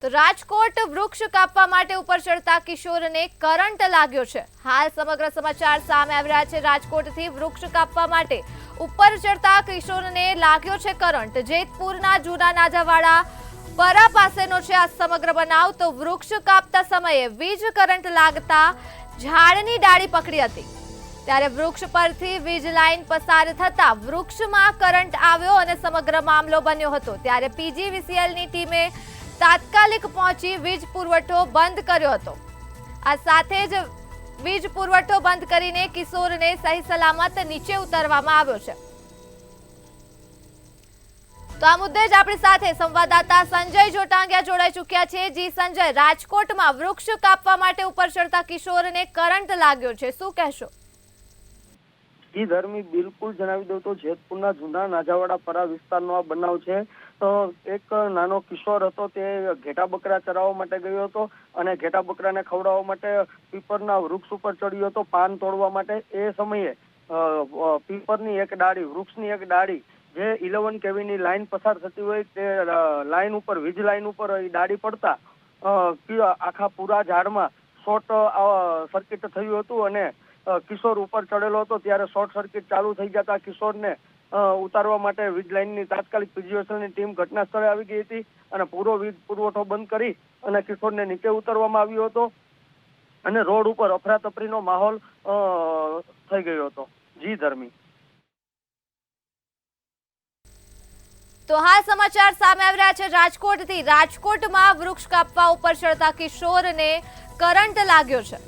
તો રાજકોટ વૃક્ષ કાપવા માટે ઉપર ચડતા કિશોરને કરંટ લાગ્યો છે। હાલ સમગ્ર સમાચાર સામે આવી રહ્યા છે। રાજકોટથી વૃક્ષ કાપવા માટે ઉપર ચડતા કિશોરને લાગ્યો છે કરંટ। જેતપુરના જૂના નાજાવાડા પરા પાસેનો છે આ સમગ્ર બનાવ। તો વૃક્ષ કાપતા સમયે વીજ કરંટ લાગતા ઝાડની ડાળી પકડી હતી, ત્યારે વૃક્ષ પરથી વીજ લાઈન પસાર થતા વૃક્ષમાં કરંટ આવ્યો અને સમગ્ર મામલો બન્યો હતો। ત્યારે પીજીવીસીએલની ટીમે તાત્કાલિક પહોંચી વીજ પુરવઠો બંધ કર્યો હતો। આ સાથે જ વીજ પુરવઠો બંધ કરીને કિશોરને સહી સલામત નીચે ઉતારવામાં આવ્યો છે। તો આ મુદ્દે જ આપણી સાથે સંવાદદાતા સંજય જોટાંગિયા જોડાઈ ચૂક્યા છે। જી સંજય, રાજકોટમાં વૃક્ષ કાપવા માટે ઉપર ચડતા કિશોરને કરંટ લાગ્યો છે, શું કહેશો? જી ધર્મી, બિલકુલ જણાવી દઉં તો જેતપુરના જૂના નાજાવાડા પરા વિસ્તારનો આ બનાવ છે। તો એક નાનો કિશોર હતો, તે ઘેટા બકરા ચરાવવા માટે ગયો હતો અને ઘેટા બકરાને ખવડાવવા માટે પીપરના વૃક્ષ ઉપર ચડ્યો હતો પાન તોડવા માટે। એ સમયે પીપરની એક ડાળી, વૃક્ષની એક ડાળી જે 11 કેવીની લાઈન પસાર થતી હોય તે લાઈન ઉપર, વીજ લાઈન ઉપર એ ડાળી પડતા આખા પૂરા ઝાડમાં શોર્ટ સર્કિટ થયું હતું અને કિશોર ઉપર ચડેલો હતો ત્યારે શોર્ટ સર્કિટ ચાલુ થઈ જતા કિશોરને ઉતારવા માટે વીજ લાઈનની તાત્કાલિક પીજીવીસીએલની ટીમ ઘટના સ્થળે આવી ગઈ હતી અને પૂરો વીજ પુરવઠો બંધ કરી અને કિશોરને નીચે ઉતારવામાં આવ્યો હતો અને રોડ ઉપર અફરાતફરીનો માહોલ થઈ ગયો હતો। જી ધર્મી। તો હાલ સમાચાર સામે આવી રહ્યા છે રાજકોટથી। રાજકોટમાં વૃક્ષ કાપવા ઉપર ચડતા કિશોરને કરંટ લાગ્યો છે।